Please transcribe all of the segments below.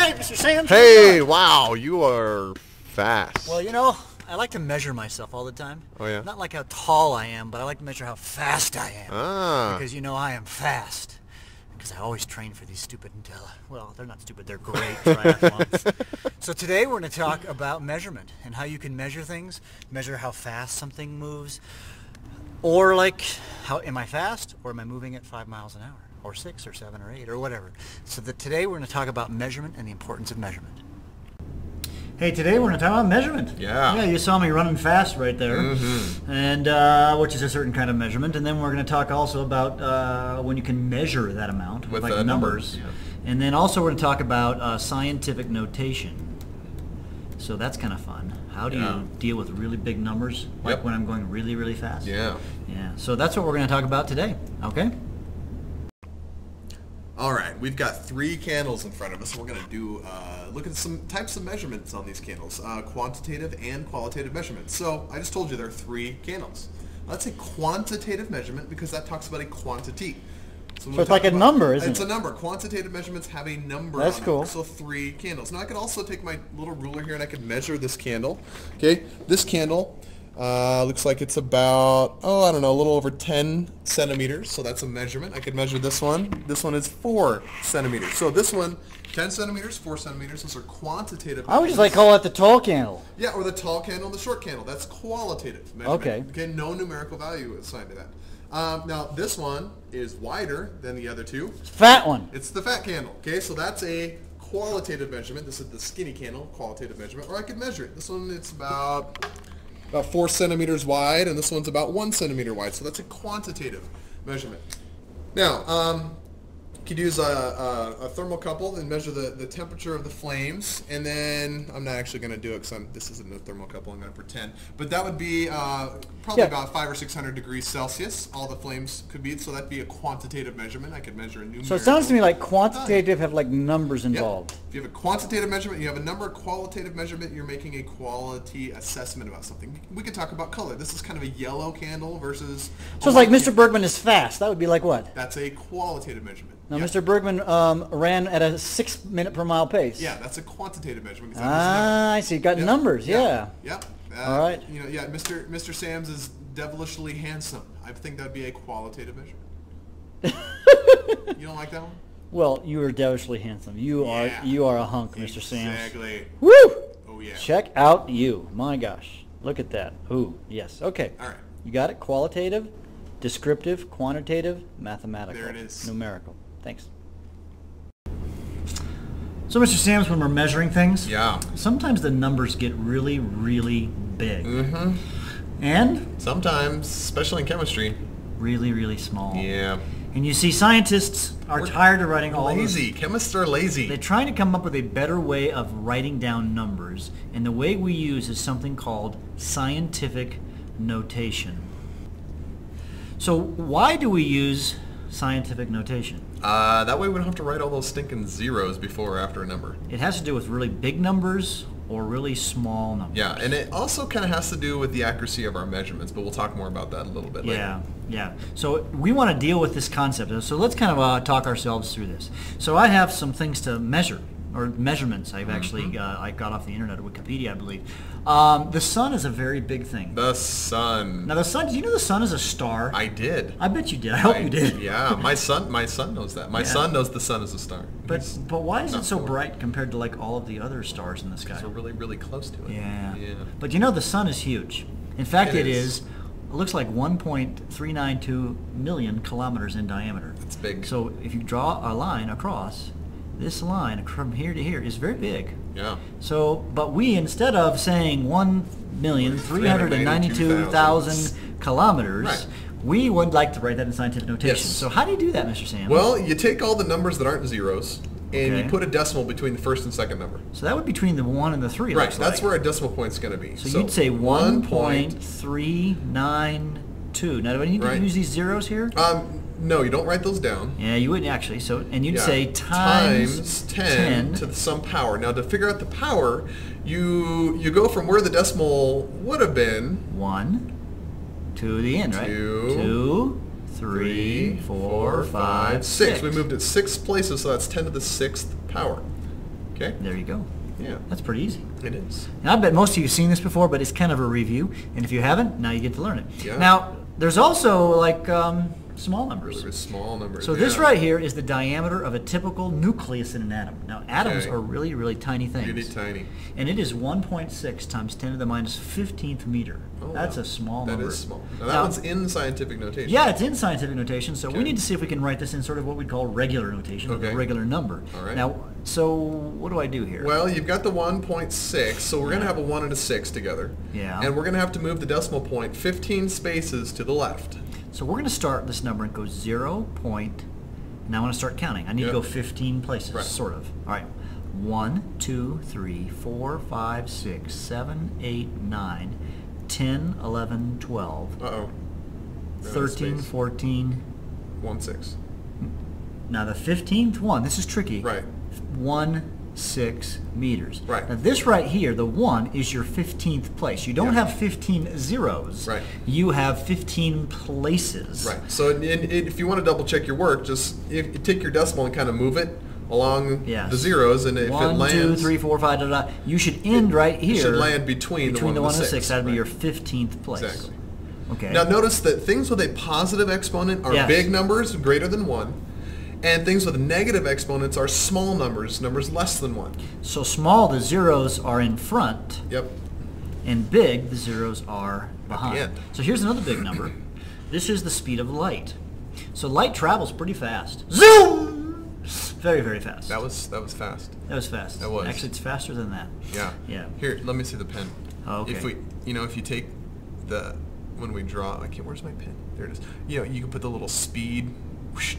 Hey, Mr. Sam. Hey, wow, you are fast. Well, you know, I like to measure myself all the time. Oh, yeah? Not like how tall I am, but I like to measure how fast I am. Ah. Because, you know, I am fast. Because I always train for these stupid well, they're not stupid, they're great triathlons. So today we're going to talk about measurement and how you can measure things, measure how fast something moves, or like, how am I fast, or am I moving at 5 miles an hour, or 6 or 7 or 8 or whatever. So today we're going to talk about measurement and the importance of measurement. Hey, today we're going to talk about measurement. Yeah. Yeah, you saw me running fast right there, and which is a certain kind of measurement. And then we're going to talk also about when you can measure that amount with like numbers. Yeah. And then also we're going to talk about scientific notation. So that's kind of fun. How do you deal with really big numbers, like when I'm going really, really fast? Yeah. Yeah. So that's what we're going to talk about today. Okay. All right, we've got 3 candles in front of us. We're going to do look at some types of measurements on these candles, quantitative and qualitative measurements. So I just told you there are 3 candles. Let's say quantitative measurement because that talks about a quantity. So it's like a number, isn't it? It's a number. Quantitative measurements have a number That's on it. cool. So 3 candles. Now I could also take my little ruler here and I could measure this candle. Okay, this candle looks like it's about, I don't know, a little over 10 centimeters. So that's a measurement. I could measure this one. This one is 4 centimeters. So this one, 10 centimeters, 4 centimeters. Those are quantitative. I would just like call it the tall candle. Yeah, or the tall candle and the short candle. That's qualitative measurement. Okay. Okay, no numerical value assigned to that. Now this one is wider than the other 2. Fat one. It's the fat candle. Okay, so that's a qualitative measurement. This is the skinny candle, qualitative measurement. Or I could measure it. This one, it's about 4 centimeters wide, and this one's about 1 centimeter wide. So that's a quantitative measurement. Now, you could use a thermocouple and measure the temperature of the flames, and then I'm not actually going to do it because this isn't a thermocouple. I'm going to pretend, but that would be probably about 500 or 600 degrees Celsius. All the flames could be, so that'd be a quantitative measurement. I could measure a numerical. So it sounds to me like quantitative have like numbers involved. Yep. If you have a quantitative measurement, you have a number. Qualitative measurement, you're making a quality assessment about something. We could talk about color. This is kind of a yellow candle versus. So it's like Mr. Bergman is fast. That would be like what? That's a qualitative measurement. Now, Mr. Bergman ran at a 6 minute per mile pace. Yeah, that's a quantitative measurement. I see. Got numbers. Yeah. Yep. All right. You know, Mr. Sam's is devilishly handsome. I think that'd be a qualitative measurement. You don't like that one? Well, you are devilishly handsome. You are a hunk, Mr. Sam. Exactly. Woo! Oh yeah. Check out you. My gosh. Look at that. Ooh, yes. Okay. All right. You got it? Qualitative, descriptive, quantitative, mathematical. There it is. Numerical. Thanks. So, Mr. Sams, when we're measuring things, sometimes the numbers get really, really big. And? Sometimes, especially in chemistry. Really, really small. Yeah. And you see scientists are tired of writing all lazy. Chemists are lazy. They're trying to come up with a better way of writing down numbers. And the way we use is something called scientific notation. So why do we use scientific notation? That way we don't have to write all those stinking zeros before or after a number. It has to do with really big numbers or really small numbers. Yeah, and it also kind of has to do with the accuracy of our measurements, but we'll talk more about that a little bit later. Yeah. So we want to deal with this concept. So let's kind of talk ourselves through this. So I have some things to measure, or measurements. I've actually, I got off the internet, Wikipedia, I believe. The sun is a very big thing. The sun. Now the sun, do you know the sun is a star? I did. I bet you did. I hope you did. Yeah, my son knows that. My son knows the sun is a star. But why is it so bright compared to like all of the other stars in the sky? Because we're really, really close to it. Yeah. But you know the sun is huge. In fact, it is. It looks like 1.392 million kilometers in diameter. It's big. So if you draw a line across, this line from here to here is very big. Yeah. So, but we, instead of saying 1,392,000 kilometers, we would like to write that in scientific notation. Yes. So how do you do that, Mr. Sam? Well, you take all the numbers that aren't zeros, and you put a decimal between the first and second number. So that would be between the 1 and the 3. Right, that's where a decimal point's going to be. So you'd say 1.392. Now, do I need to use these zeros here? No, you don't write those down. Yeah, you wouldn't actually. So, and you'd say times 10 to some power. Now, to figure out the power, you go from where the decimal would have been. 1 to the end, right? 2, 3, 4, 5, 6. We moved it 6 places, so that's 10 to the 6th power. Okay. There you go. Yeah. That's pretty easy. It is. And I bet most of you have seen this before, but it's kind of a review. And if you haven't, now you get to learn it. Yeah. Now, there's also like small numbers. Really small numbers. So this right here is the diameter of a typical nucleus in an atom. Now, atoms are really, really tiny things. Really tiny. And it is 1.6 times 10 to the minus 15th meter. Oh, That's wow. a small number. That is small. Now, that one's in scientific notation. Yeah, it's in scientific notation, so Okay. we need to see if we can write this in sort of what we'd call regular notation, or Okay. a regular number. All right. Now, so what do I do here? Well, you've got the 1.6, so we're going to have a 1 and a 6 together. Yeah. And we're going to have to move the decimal point 15 spaces to the left. So we're going to start this number and go 0. Now I want to start counting. I need to go 15 places, Right. sort of. All right. 1, 2, 3, 4, 5, 6, 7, 8, 9, 10, 11, 12, Uh-oh. 13, 14. 1, 6. Now the 15th one, this is tricky. Right. 6 meters. Right. Now this right here, the 1 is your 15th place. You don't Yeah. have 15 zeros. Right. You have 15 places. Right. So if you want to double check your work, just take your decimal and kind of move it along the zeros, and if it 1, lands, 2, 3, 4, 5, da, da, da. You should end right here. It should land between the 1 the and 1 the and 6. That'd be Right. your 15th place. Exactly. Okay. Now notice that things with a positive exponent are Yes. big numbers greater than 1, and things with negative exponents are small numbers, numbers less than 1. So small, the zeros are in front, Yep. and big, the zeros are behind. end. So here's another big number. This is the speed of light. So light travels pretty fast. Zoom! Very, very fast. That was fast. That was fast. That was. Actually, it's faster than that. Yeah. Yeah. Here, let me see the pen. Oh, okay. If we, if you take the, when we draw, where's my pen? There it is. You can put the little speed, whoosh,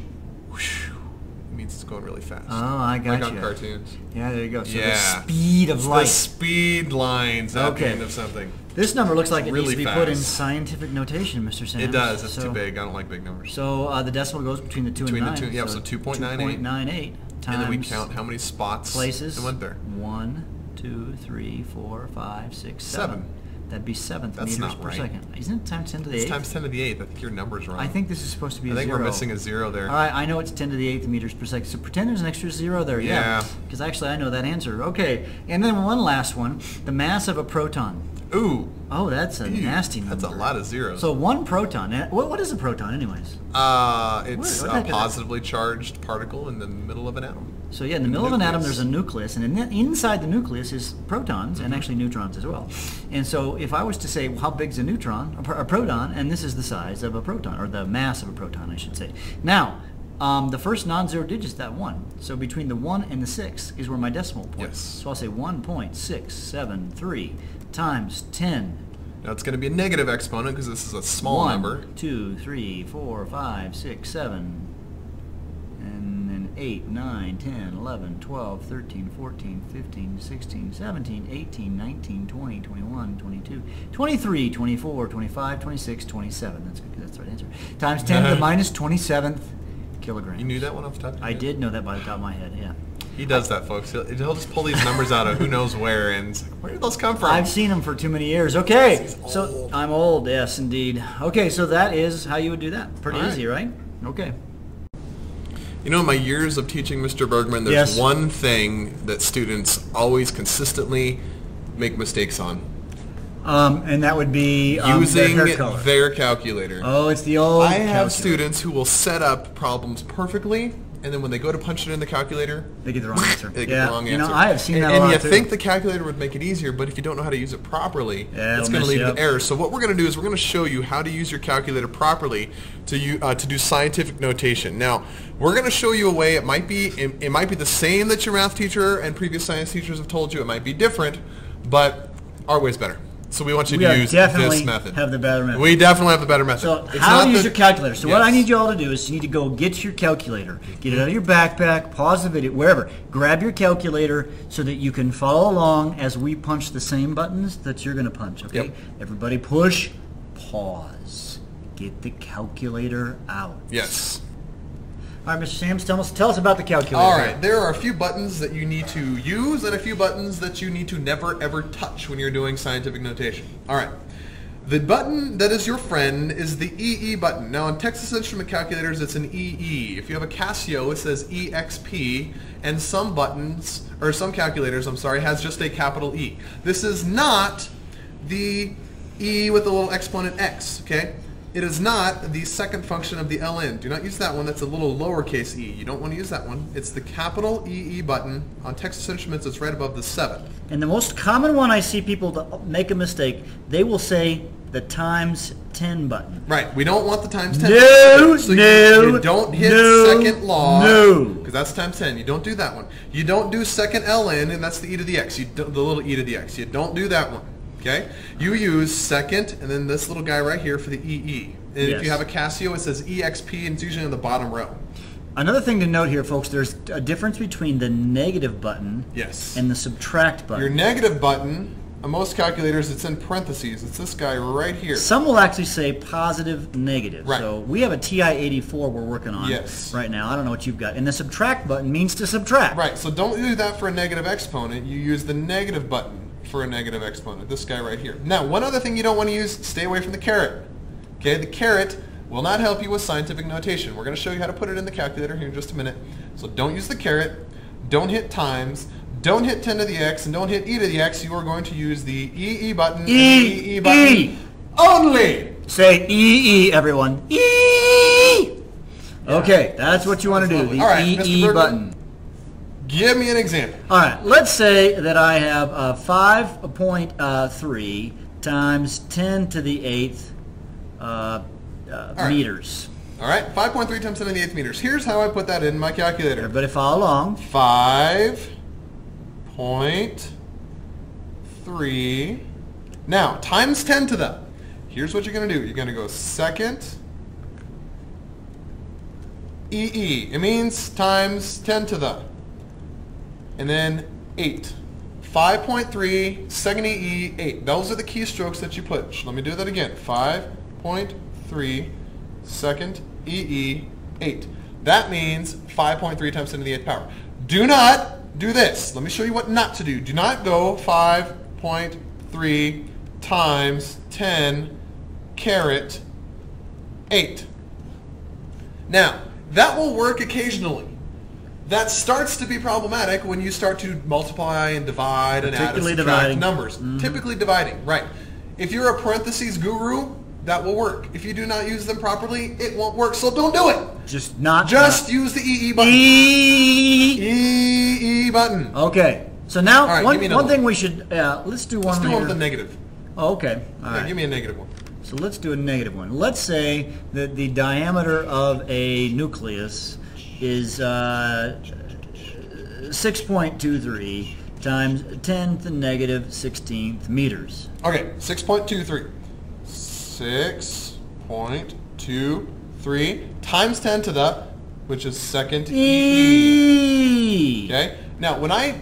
whoosh. It means it's going really fast. Oh, I got Like on you. cartoons. Yeah, there you go. So Yeah. the speed of light. The speed lines at the Okay. end of something. This number looks like it needs Really to be put in fast. scientific notation, Mr. Sam. It does. It's too big. I don't like big numbers. So the decimal goes between the 2 Between the and 9. two, yeah, so 2.98. 2.98 times And then we count how many spots places. it went there. 1, 2, 3, 4, 5, 6, 7. 7. That'd be 7th That's meters not per right. second. Isn't it times 10 to the 8th? It's times 10 to the 8th. I think your number's wrong. I think this is supposed to be a I think 0. we're missing a 0 there. All right, I know it's 10 to the 8th meters per second. So pretend there's an extra 0 there. Yeah. Because actually I know that answer. Okay, and then one last one. The mass of a proton. Ooh. Oh, that's a nasty number. That's a lot of zeros. So one proton. What is a proton anyways? It's What a heck is that? positively charged particle in the middle of an atom. So yeah, in the middle of an atom Nucleus. there's a nucleus, and inside the nucleus is protons, and actually neutrons as well. And so if I was to say, well, how big is a neutron, a proton, and this is the size of a proton, or the mass of a proton, I should say. Now, the first non-zero digit is that 1. So between the 1 and the 6 is where my decimal point is. Yes. So I'll say 1.673 times 10. Now it's going to be a negative exponent because this is a small number. 1, 2, 3, 4, 5, 6, 7, and then 8, 9, 10, 11, 12, 13, 14, 15, 16, 17, 18, 19, 20, 21, 22, 23, 24, 25, 26, 27. That's good, 'cause that's the right answer. Times 10 to the minus 27th kilograms. You knew that one off the top of your I head? did know that by the top of my head, yeah. He does that, folks. He'll just pull these numbers out of who knows where, and it's like, where did those come from? I've seen them for too many years. Okay, He's so old. I'm old, yes, indeed. Okay, so that is how you would do that. Pretty All right. easy, right? Okay. You know, in my years of teaching Mr. Bergman, there's Yes. one thing that students always consistently make mistakes on. And that would be Using their hair color. their calculator. Oh, it's the old I have calculator. students who will set up problems perfectly, and then when they go to punch it in the calculator, They get the wrong answer. they get the wrong answer. You know, I have seen that a And lot you too. think the calculator would make it easier, but if you don't know how to use it properly, Yeah, it's it'll going to mess lead you to up. errors. So what we're going to do is we're going to show you how to use your calculator properly to do scientific notation. Now, we're going to show you a way. It might be the same that your math teacher and previous science teachers have told you. It might be different, but our way's better. So we want you to use definitely this method. have the better method. We definitely have the better method. So It's how not to use the- your calculator. So what I Yes. need you all to do is you need to go get your calculator. Get it out of your backpack, pause the video, wherever. Grab your calculator so that you can follow along as we punch the same buttons that you're going to punch, okay? Yep. Everybody push, pause. Get the calculator out. Yes. All right, Mr. Sams, tell us about the calculator. All right, there are a few buttons that you need to use and a few buttons that you need to never ever touch when you're doing scientific notation. All right, The button that is your friend is the EE button. Now on Texas Instrument calculators, it's an EE. If you have a Casio, it says EXP, and some buttons, or some calculators, I'm sorry, has just a capital E. This is not the E with the little exponent X, okay? It is not the second function of the LN. Do not use that one. That's a little lowercase e. You don't want to use that one. It's the capital EE button. On Texas Instruments, it's right above the 7. And the most common one I see people make a mistake, they will say the times 10 button. Right. We don't want the times 10. No, so no, you don't hit no, second log. no. Because that's times 10. You don't do that one. You don't do second LN, and that's the e to the x. The little e to the x. You don't do that one. Okay? You use second, and then this little guy right here for the EE. And Yes. if you have a Casio, it says EXP, and it's usually on the bottom row. Another thing to note here, folks, there's a difference between the negative button Yes. and the subtract button. Your negative button, on most calculators, it's in parentheses. It's this guy right here. Some will actually say positive, negative. Right. So we have a TI-84 we're working on Yes. right now. I don't know what you've got. And the subtract button means to subtract. Right, so don't do that for a negative exponent. You use the negative button for a negative exponent, this guy right here. Now, one other thing you don't want to use, stay away from the caret. Okay, the caret will not help you with scientific notation. We're going to show you how to put it in the calculator here in just a minute. So don't use the caret, don't hit times, don't hit 10 to the x, and don't hit e to the x. You are going to use the EE button and the EE button only. Say EE, everyone. EE! Okay, that's what you want to do, the All right, EE Mr. Bergman, button. Give me an example. All right, let's say that I have 5.3 times 10 to the 8th right. meters. All right, 5.3 times 10 to the 8th meters. Here's how I put that in my calculator. Everybody follow along. 5.3. Now, times 10 to the. Here's what you're going to do. You're going to go second EE. It means times 10 to the. And then 8. 5.3, second EE, 8. Those are the keystrokes that you put. Let me do that again. 5.3, second EE, 8. That means 5.3 times 10 to the 8th power. Do not do this. Let me show you what not to do. Do not go 5.3 times 10 caret 8. Now, that will work occasionally. That starts to be problematic when you start to multiply and divide and add and subtract numbers. Typically dividing, right. If you're a parentheses guru, that will work. If you do not use them properly, it won't work, so don't do it. Just use the EE button. EE button. Okay. So now, right, one thing we should, let's do one Let's do here. one with a negative. Oh, okay. All right. Give me a negative one. So let's do a negative one. Let's say that the diameter of a nucleus is 6.23 times 10 to the negative 16th meters. Okay, 6.23. 6.23 times 10 to the, which is second EE. Okay? Now, when I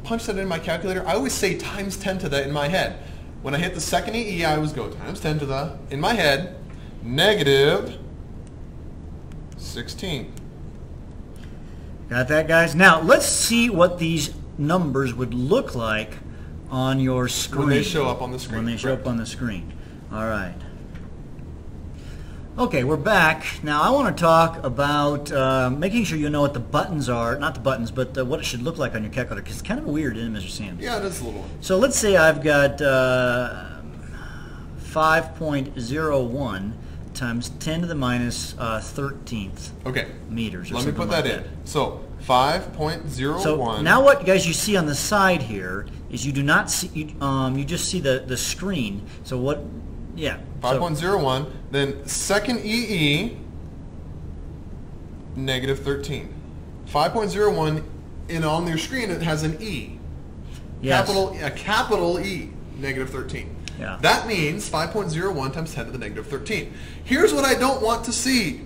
punch that in my calculator, I always say times 10 to the in my head. When I hit the second EE, I always go times 10 to the, in my head, negative 16. Got that, guys? Now, let's see what these numbers would look like on your screen. When they show up on the screen. When they show up on the screen. All right. Okay, we're back. Now, I want to talk about making sure you know what the buttons are. Not the buttons, but what it should look like on your calculator, because it's kind of weird, isn't it, Mr. Sanders? Yeah, it is a little one. So let's say I've got 5.01 times 10 to the minus 13th meters. Let me put that in. So 5.01. So now what, guys, you see on the side here is you do not see, you just see the screen. So what, yeah. 5.01, then second EE, negative 13. 5.01, and on your screen it has an E. Yes. A capital E, negative 13. Yeah. That means 5.01 times 10 to the negative 13. Here's what I don't want to see.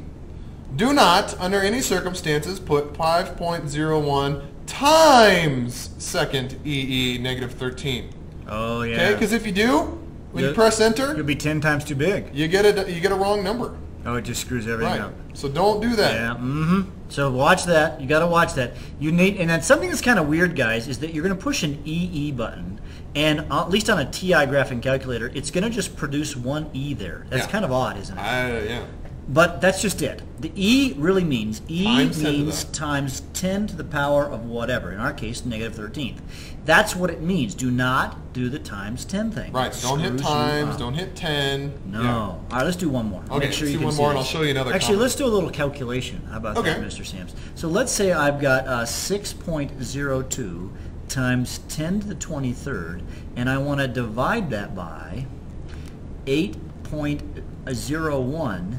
Do not, under any circumstances, put 5.01 times second EE, negative 13. Oh, yeah. Okay, because if you do, when you press enter, it'll be 10 times too big. you get a wrong number. Oh, it just screws everything Right. up. So don't do that. Yeah. Mm-hmm. So watch that. You got to watch that. You need, and then something that's kind of weird, guys, is that you're going to push an EE button, and at least on a TI graphing calculator, it's going to just produce one E there. That's Yeah. kind of odd, isn't it? Yeah. But that's just it. The E really means Times 10 to means the- times 10 to the power of whatever. In our case, negative 13th. That's what it means. Do not do the times 10 thing. Right. So don't hit Screws you times. up. Don't hit 10. No. Yeah. All right, let's do one more. Okay, Make sure let's you do can one see more, and this. I'll show you another Actually, comment. let's do a little calculation. How about Okay. that, Mr. Sams? So let's say I've got 6.02 times 10 to the 23rd, and I want to divide that by 8.01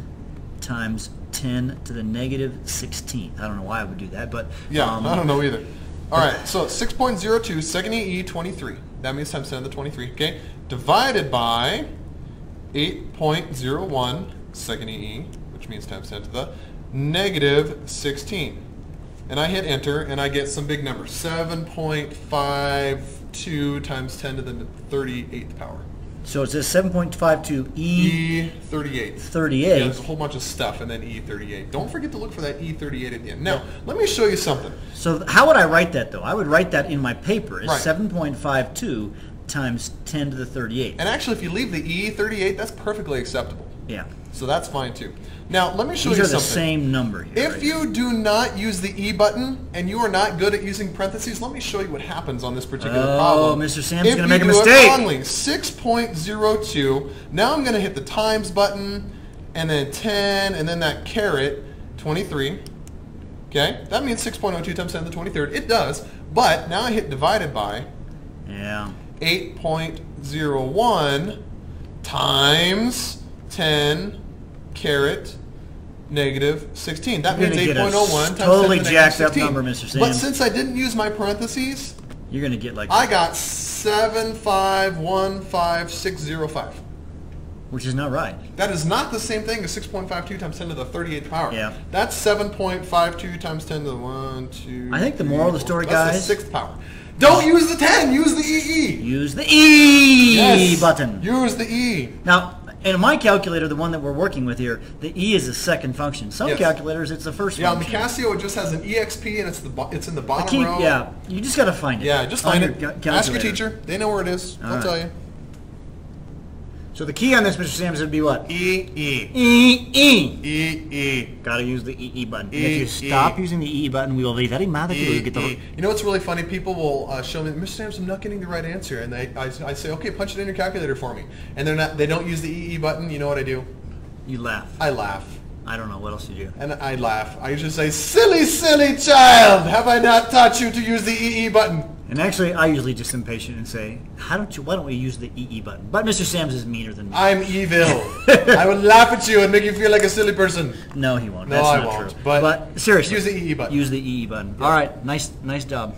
times 10 to the negative 16th. I don't know why I would do that, but Yeah, I don't know either. All right, so 6.02 second EE 23. That means times 10 to the 23. Okay, divided by 8.01 second EE, which means times 10 to the negative 16. And I hit enter, and I get some big numbers. 7.52 times 10 to the 38th power. So it says 7.52 E E38. 38. Yeah, there's a whole bunch of stuff, and then E38. Don't forget to look for that E38 at the end. Now, let me show you something. So how would I write that, though? I would write that in my paper as Right. 7.52 times 10 to the 38. And actually, if you leave the E38, that's perfectly acceptable. Yeah. So that's fine too. Now, let me show These you are the something. same number here. If right? you do not use the E button and you are not good at using parentheses, let me show you what happens on this particular problem. Mr. Sam's If gonna make a you do it mistake. wrongly, 6.02. Now I'm going to hit the times button, and then 10, and then that caret, 23. Okay, that means 6.02 times 10 to the 23rd. It does, but now I hit divided by Yeah. 8.01 times 10 caret negative 16. That You're means gonna get a 8.01 times 10 totally to the jacked negative up 16. number, Mr. But Sam. since I didn't use my parentheses, You're going to get like, I got 7515605. which is not right. That is not the same thing as 6.52 times 10 to the 38th power. Yeah. That's 7.52 times 10 to the 1, 2, I think the moral of the story, that's guys- the 6th power. Don't use the 10, use the EE. Use the E Yes, button. Use the E. Now, in my calculator, the one that we're working with here, the E is the second function. Some Yes. calculators, it's the first Yeah, on the function. Casio, it just has an EXP, and it's in the bottom Keep, row. yeah, you just got to find it. Yeah, just on find your it. calculator. Ask your teacher. They know where it is. All They'll right. tell you. So the key on this, Mr. Sams, would be what? E. Got to use the EE button. And E, if you stop E. using the EE button, we will be very mad at you. Get the- You know what's really funny? People will show me, Mr. Sams, I'm not getting the right answer, and I say, okay, punch it in your calculator for me, and they don't use the EE button. You know what I do? You laugh. I laugh, I don't know what else you do. and I laugh. I usually say, silly, silly child, have I not taught you to use the EE button? And actually, I usually just impatient and say, why don't we use the EE button? But Mr. Sams is meaner than me. I'm evil. I will laugh at you and make you feel like a silly person. No, he won't. No, That's I not won't. true. But seriously, use the EE button. Use the EE button. All right, nice job.